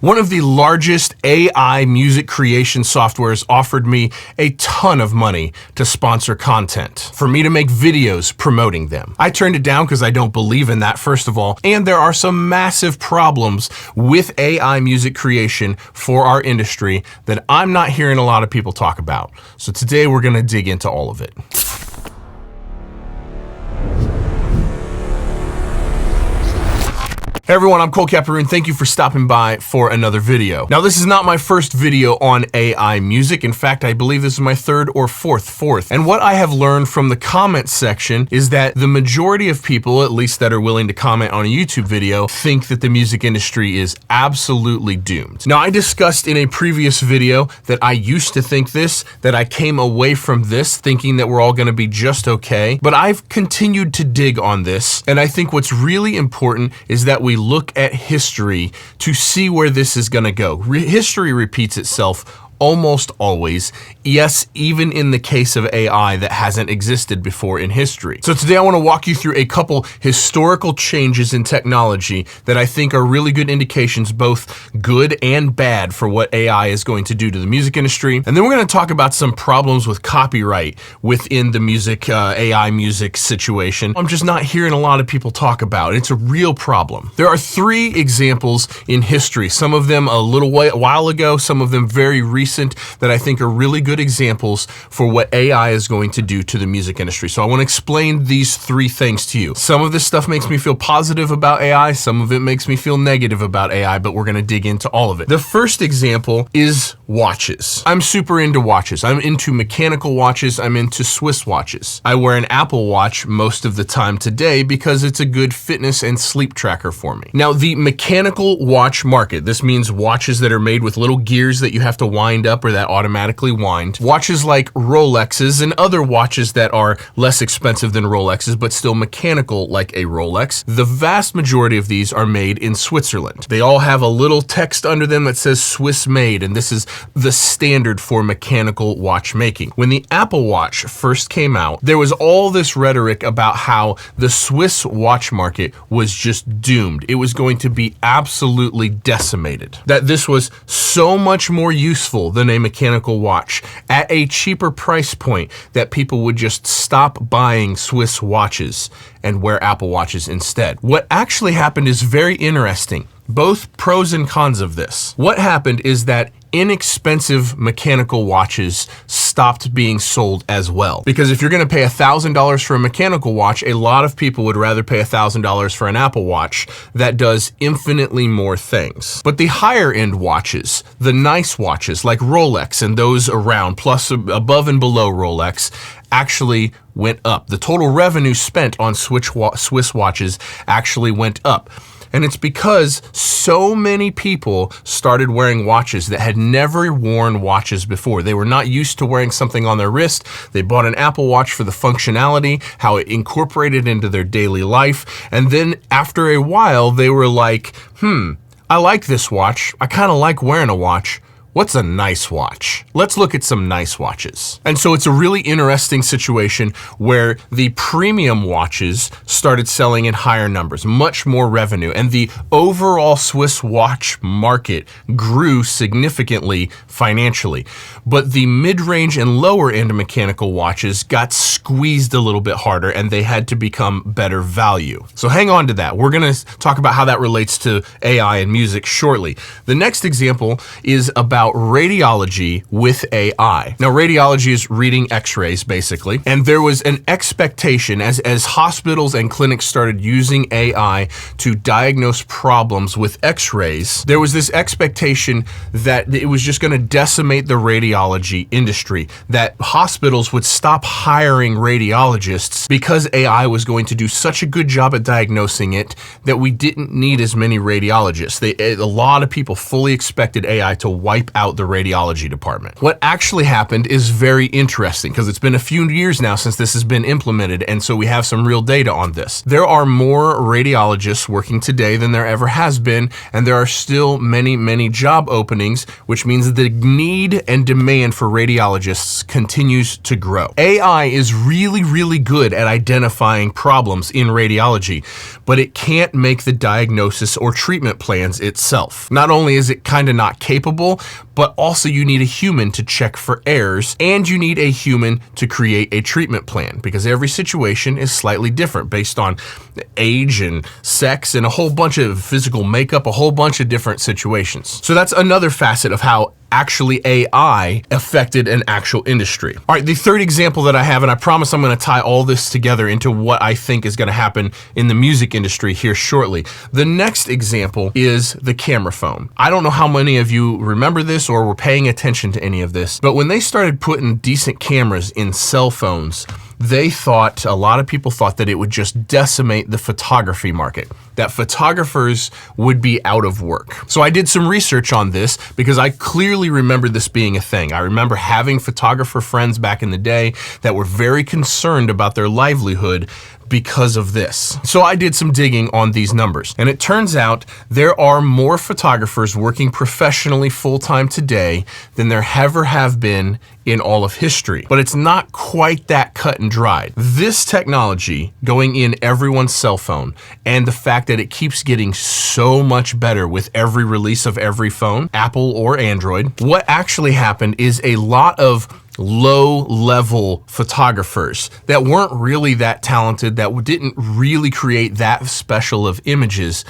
One of the largest AI music creation softwares offered me a ton of money to sponsor content, for me to make videos promoting them. I turned it down because I don't believe in that, first of all, and there are some massive problems with AI music creation for our industry that I'm not hearing a lot of people talk about. So today we're going to dig into all of it. Hey everyone, I'm Cole Caparoon. Thank you for stopping by for another video. Now, this is not my first video on AI music. In fact, I believe this is my third or fourth. And what I have learned from the comments section is that the majority of people, at least that are willing to comment on a YouTube video, think that the music industry is absolutely doomed. Now, I discussed in a previous video that I used to think this, that I came away from this thinking that we're all going to be just okay. But I've continued to dig on this. And I think what's really important is that we look at history to see where this is going to go. History repeats itself almost always. Yes, even in the case of AI that hasn't existed before in history. So today I want to walk you through a couple historical changes in technology that I think are really good indications, both good and bad, for what AI is going to do to the music industry. And then we're going to talk about some problems with copyright within the music, AI music situation. I'm just not hearing a lot of people talk about it. It's a real problem. There are three examples in history, some of them a little while ago, some of them very recent, that I think are really good examples for what AI is going to do to the music industry. So I want to explain these three things to you. Some of this stuff makes me feel positive about AI, some of it makes me feel negative about AI, but we're going to dig into all of it. The first example is watches. I'm super into watches. I'm into mechanical watches. I'm into Swiss watches. I wear an Apple Watch most of the time today because it's a good fitness and sleep tracker for me. Now, the mechanical watch market, this means watches that are made with little gears that you have to wind up or that automatically wind. Watches like Rolexes and other watches that are less expensive than Rolexes but still mechanical like a Rolex. The vast majority of these are made in Switzerland. They all have a little text under them that says Swiss made, and this is the standard for mechanical watchmaking. When the Apple Watch first came out, there was all this rhetoric about how the Swiss watch market was just doomed. It was going to be absolutely decimated. That this was so much more useful than a mechanical watch at a cheaper price point that people would just stop buying Swiss watches and wear Apple Watches instead. What actually happened is very interesting. Both pros and cons of this. What happened is that inexpensive mechanical watches stopped being sold as well. Because if you're going to pay $1,000 for a mechanical watch, a lot of people would rather pay $1,000 for an Apple Watch that does infinitely more things. But the higher end watches, the nice watches like Rolex and those around, plus above and below Rolex, actually went up. The total revenue spent on Swiss watches actually went up. And it's because so many people started wearing watches that had never worn watches before. They were not used to wearing something on their wrist. They bought an Apple Watch for the functionality, how it incorporated into their daily life. And then after a while, they were like, I like this watch. I kind of like wearing a watch. What's a nice watch? Let's look at some nice watches. And so it's a really interesting situation where the premium watches started selling in higher numbers, much more revenue, and the overall Swiss watch market grew significantly financially. But the mid-range and lower end mechanical watches got squeezed a little bit harder and they had to become better value. So hang on to that. We're going to talk about how that relates to AI and music shortly. The next example is about radiology with AI. Now, radiology is reading x-rays, basically, and there was an expectation as hospitals and clinics started using AI to diagnose problems with x-rays, there was this expectation that it was just going to decimate the radiology industry, that hospitals would stop hiring radiologists because AI was going to do such a good job at diagnosing it that we didn't need as many radiologists. A lot of people fully expected AI to wipe wipe out the radiology department. What actually happened is very interesting because it's been a few years now since this has been implemented, and so we have some real data on this. There are more radiologists working today than there ever has been, and there are still many, many job openings, which means that the need and demand for radiologists continues to grow. AI is really, really good at identifying problems in radiology, but it can't make the diagnosis or treatment plans itself. Not only is it kind of not capable, but also you need a human to check for errors, and you need a human to create a treatment plan, because every situation is slightly different based on age and sex and a whole bunch of physical makeup, a whole bunch of different situations. So that's another facet of how actually AI affected an actual industry. All right, the third example that I have, and I promise I'm going to tie all this together into what I think is going to happen in the music industry here shortly. The next example is the camera phone. I don't know how many of you remember this or were paying attention to any of this, but when they started putting decent cameras in cell phones, a lot of people thought that it would just decimate the photography market, that photographers would be out of work. So I did some research on this because I clearly remember this being a thing. I remember having photographer friends back in the day that were very concerned about their livelihood because of this. So I did some digging on these numbers, and it turns out there are more photographers working professionally full-time today than there ever have been in all of history. But it's not quite that cut and dried. This technology going in everyone's cell phone, and the fact that it keeps getting so much better with every release of every phone, Apple or Android, what actually happened is a lot of low-level photographers that weren't really that talented, that didn't really create that special of images,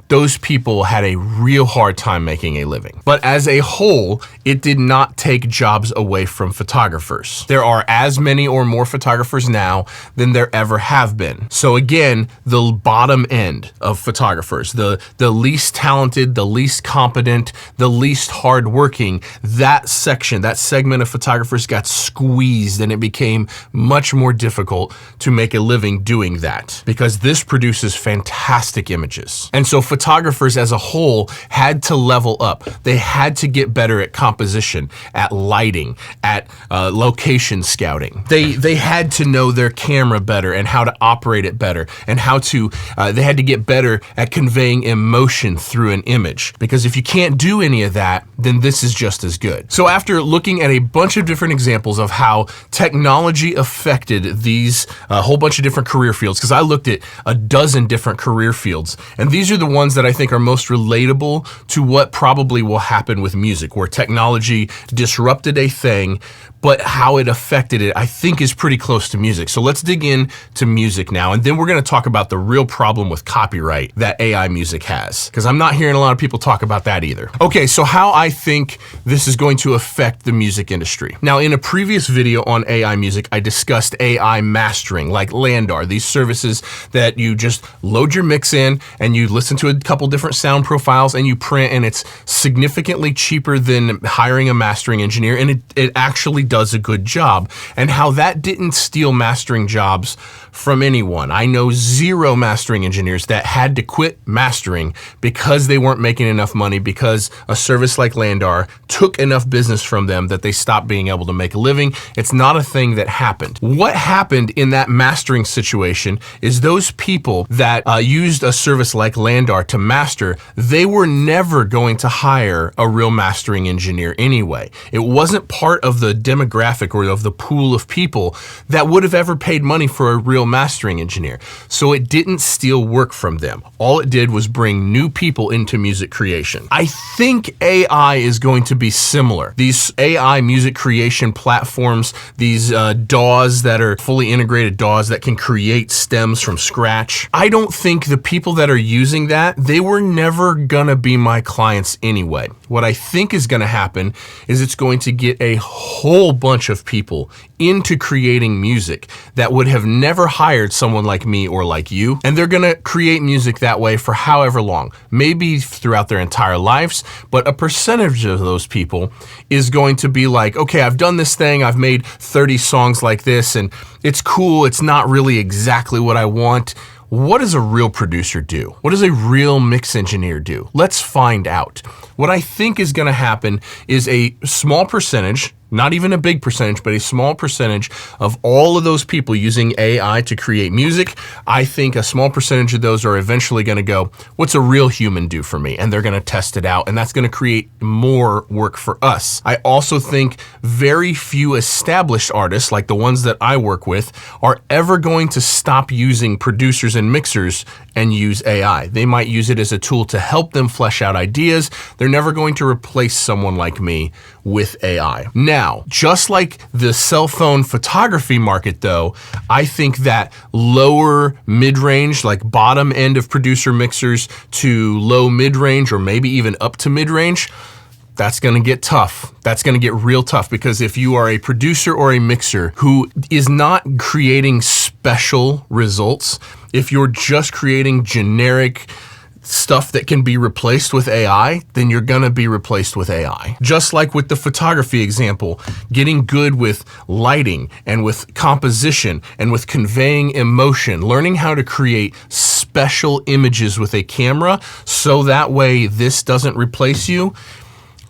those people had a real hard time making a living. But as a whole, it did not take jobs away from photographers. There are as many or more photographers now than there ever have been. So again, the bottom end of photographers, the least talented, the least competent, the least hardworking, that segment of photographers got squeezed, and it became much more difficult to make a living doing that, because this produces fantastic images. And so photographers as a whole had to level up. They had to get better at composition, at lighting, at location scouting. They had to know their camera better and how to operate it better, and how to, they had to get better at conveying emotion through an image. Because if you can't do any of that, then this is just as good. So after looking at a bunch of different examples of how technology affected these whole bunch of different career fields, because I looked at a dozen different career fields, and these are the ones that I think are most relatable to what probably will happen with music, where technology disrupted a thing, but how it affected it, I think, is pretty close to music. So let's dig into music now, and then we're going to talk about the real problem with copyright that AI music has, because I'm not hearing a lot of people talk about that either. Okay, so how I think this is going to affect the music industry. Now, in a previous video on AI music, I discussed AI mastering, like Landar, these services that you just load your mix in and you listen to a couple different sound profiles and you print, and it's significantly cheaper than hiring a mastering engineer, and it actually does a good job, and how that didn't steal mastering jobs from anyone. I know zero mastering engineers that had to quit mastering because they weren't making enough money, because a service like Landar took enough business from them that they stopped being able to make a living. It's not a thing that happened. What happened in that mastering situation is those people that used a service like Landar to master, they were never going to hire a real mastering engineer anyway. It wasn't part of the demographic or of the pool of people that would have ever paid money for a real mastering engineer. So it didn't steal work from them. All it did was bring new people into music creation. I think AI is going to be similar. These AI music creation platforms, these DAWs that are fully integrated DAWs that can create stems from scratch, I don't think the people that are using that, they were never gonna be my clients anyway. What I think is gonna happen is it's going to get a whole bunch of people into creating music that would have never hired someone like me or like you, and they're gonna create music that way for however long, maybe throughout their entire lives, but a percentage of those people is going to be like, okay, I've done this thing, I've made 30 songs like this, and it's cool, it's not really exactly what I want. what does a real producer do? What does a real mix engineer do? Let's find out. What I think is going to happen is a small percentage, not even a big percentage, but a small percentage of all of those people using AI to create music. I think a small percentage of those are eventually going to go, what's a real human do for me? And they're going to test it out, and that's going to create more work for us. I also think very few established artists, like the ones that I work with, are ever going to stop using producers and mixers and use AI. They might use it as a tool to help them flesh out ideas. They're never going to replace someone like me with AI. Now, just like the cell phone photography market though, I think that lower mid-range, like bottom end of producer mixers to low mid-range, or maybe even up to mid-range, that's going to get tough. That's going to get real tough, because if you are a producer or a mixer who is not creating special results, if you're just creating generic stuff that can be replaced with AI, then you're gonna be replaced with AI. Just like with the photography example, getting good with lighting and with composition and with conveying emotion, learning how to create special images with a camera so that way this doesn't replace you.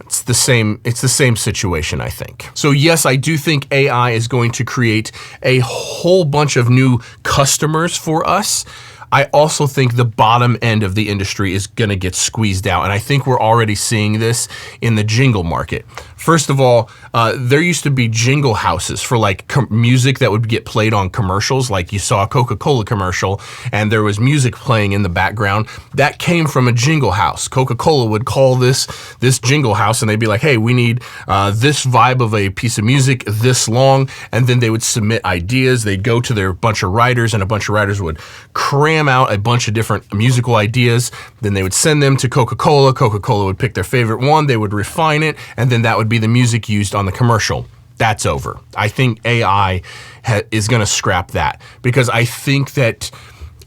It's the same situation, I think. So yes, I do think AI is going to create a whole bunch of new customers for us. I also think the bottom end of the industry is going to get squeezed out, and I think we're already seeing this in the jingle market. First of all, there used to be jingle houses for like music that would get played on commercials, like you saw a Coca-Cola commercial and there was music playing in the background. That came from a jingle house. Coca-Cola would call this jingle house, and they'd be like, hey, we need this vibe of a piece of music this long, and then they would submit ideas. They'd go to their bunch of writers, and a bunch of writers would cram out a bunch of different musical ideas. Then they would send them to Coca-Cola. Coca-Cola would pick their favorite one. They would refine it, and then that would be the music used on the commercial. That's over. I think AI is going to scrap that, because I think that,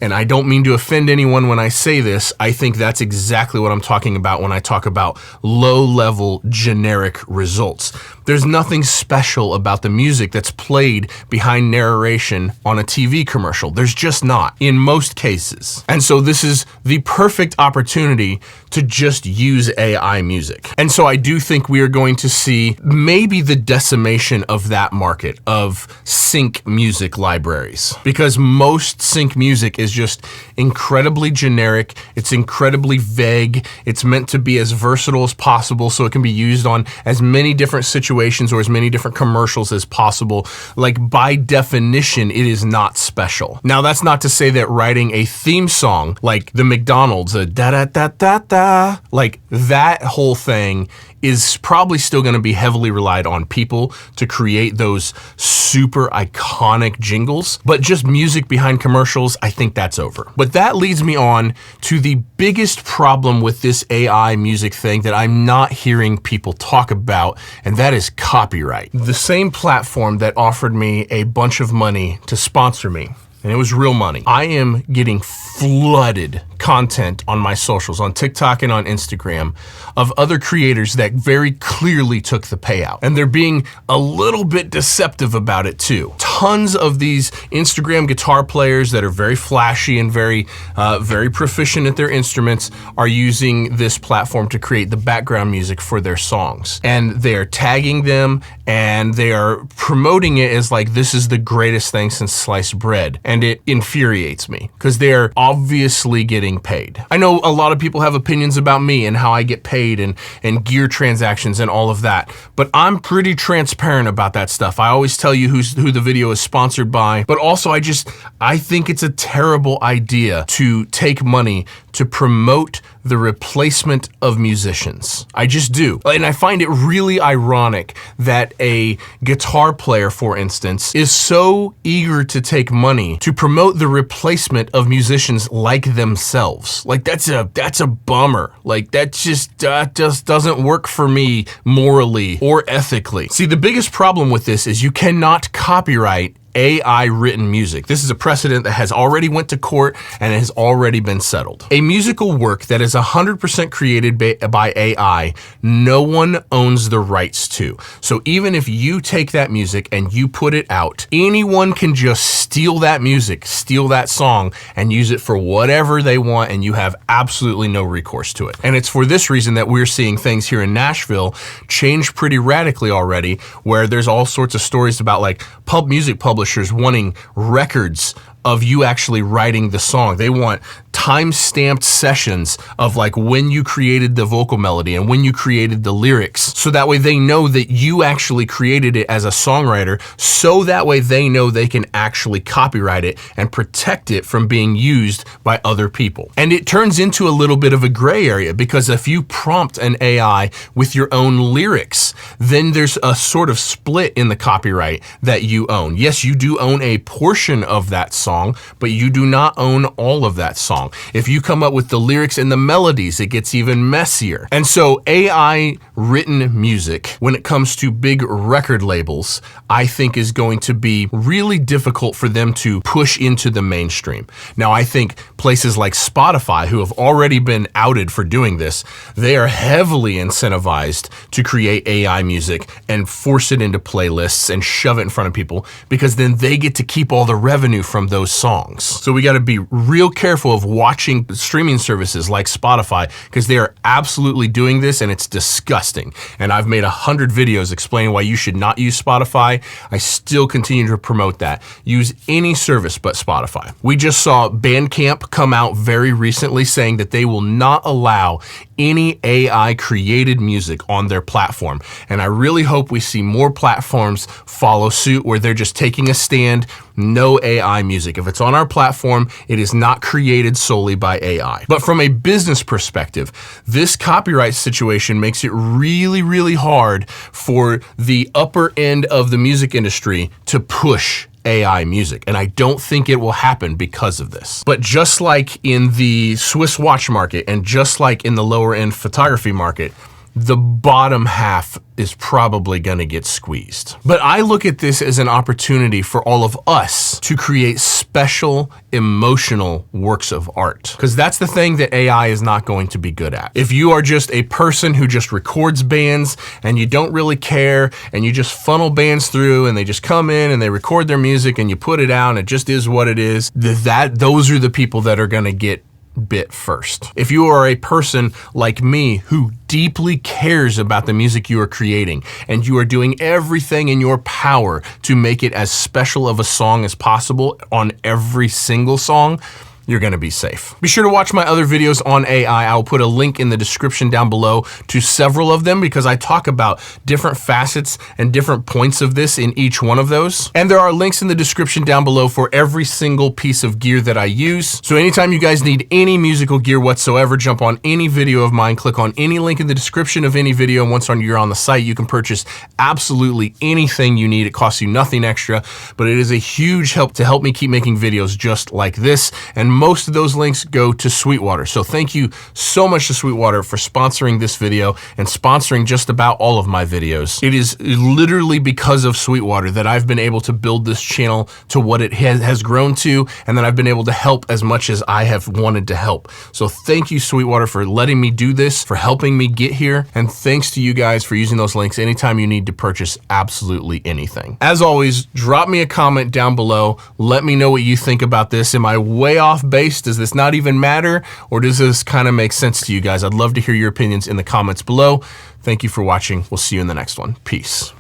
and I don't mean to offend anyone when I say this, I think that's exactly what I'm talking about when I talk about low-level generic results. There's nothing special about the music that's played behind narration on a TV commercial. There's just not, in most cases. And so this is the perfect opportunity to just use AI music. And so I do think we are going to see maybe the decimation of that market of sync music libraries, because most sync music is just incredibly generic. It's incredibly vague. It's meant to be as versatile as possible so it can be used on as many different situations or as many different commercials as possible. Like, by definition, it is not special. Now, that's not to say that writing a theme song like the McDonald's, a da-da-da-da-da, like that whole thing is probably still going to be heavily relied on people to create those super iconic jingles. But just music behind commercials, I think that's over. But that leads me on to the biggest problem with this AI music thing that I'm not hearing people talk about, and that is copyright. The same platform that offered me a bunch of money to sponsor me, and it was real money, I am getting flooded content on my socials, on TikTok and on Instagram, of other creators that very clearly took the payout. And they're being a little bit deceptive about it too. Tons of these Instagram guitar players that are very flashy and very proficient at their instruments are using this platform to create the background music for their songs. And they're tagging them, and they are promoting it as like, this is the greatest thing since sliced bread. And it infuriates me, because they're obviously getting paid. I know a lot of people have opinions about me and how I get paid and gear transactions and all of that, but I'm pretty transparent about that stuff. I always tell you who the video is sponsored by, but also I think it's a terrible idea to take money to promote the replacement of musicians. I just do. And I find it really ironic that a guitar player, for instance, is so eager to take money to promote the replacement of musicians like themselves. Like, that's a bummer. Like, that just doesn't work for me morally or ethically. See, the biggest problem with this is you cannot copyright AI written music. This is a precedent that has already went to court and has already been settled. A musical work that is 100% created by AI, no one owns the rights to. So even if you take that music and you put it out, anyone can just steal that music, steal that song, and use it for whatever they want, and you have absolutely no recourse to it. And it's for this reason that we're seeing things here in Nashville change pretty radically already, where there's all sorts of stories about like music publishers wanting records of you actually writing the song. They want time-stamped sessions of like when you created the vocal melody and when you created the lyrics, so that way they know that you actually created it as a songwriter, so that way they know they can actually copyright it and protect it from being used by other people. And it turns into a little bit of a gray area, because if you prompt an AI with your own lyrics, then there's a sort of split in the copyright that you own. Yes, you do own a portion of that song, but you do not own all of that song. If you come up with the lyrics and the melodies, it gets even messier. And so AI written music, when it comes to big record labels, I think is going to be really difficult for them to push into the mainstream. Now, I think places like Spotify, who have already been outed for doing this, they are heavily incentivized to create AI music and force it into playlists and shove it in front of people, because then they get to keep all the revenue from those songs. So we got to be real careful of watching streaming services like Spotify, because they are absolutely doing this, and it's disgusting. And I've made 100 videos explaining why you should not use Spotify. I still continue to promote that. Use any service but Spotify. We just saw Bandcamp come out very recently saying that they will not allow any AI created music on their platform. And I really hope we see more platforms follow suit, where they're just taking a stand. No AI music. If it's on our platform, it is not created solely by AI. But from a business perspective, this copyright situation makes it really, really hard for the upper end of the music industry to push AI music, and I don't think it will happen because of this. But just like in the Swiss watch market, and just like in the lower end photography market, the bottom half is probably going to get squeezed. But I look at this as an opportunity for all of us to create special emotional works of art, because that's the thing that AI is not going to be good at. If you are just a person who just records bands and you don't really care, and you just funnel bands through and they just come in and they record their music and you put it out and it just is what it is, those are the people that are going to get bit first. If you are a person like me who deeply cares about the music you are creating, and you are doing everything in your power to make it as special of a song as possible on every single song, you're going to be safe. Be sure to watch my other videos on AI. I'll put a link in the description down below to several of them, because I talk about different facets and different points of this in each one of those. And there are links in the description down below for every single piece of gear that I use. So anytime you guys need any musical gear whatsoever, jump on any video of mine, click on any link in the description of any video, and once you're on the site, you can purchase absolutely anything you need. It costs you nothing extra, but it is a huge help to help me keep making videos just like this. And most of those links go to Sweetwater. So thank you so much to Sweetwater for sponsoring this video and sponsoring just about all of my videos. It is literally because of Sweetwater that I've been able to build this channel to what it has grown to, and that I've been able to help as much as I have wanted to help. So thank you, Sweetwater, for letting me do this, for helping me get here, and thanks to you guys for using those links anytime you need to purchase absolutely anything. As always, drop me a comment down below. Let me know what you think about this. Am I way off base? Does this not even matter? Or does this kind of make sense to you guys? I'd love to hear your opinions in the comments below. Thank you for watching. We'll see you in the next one. Peace.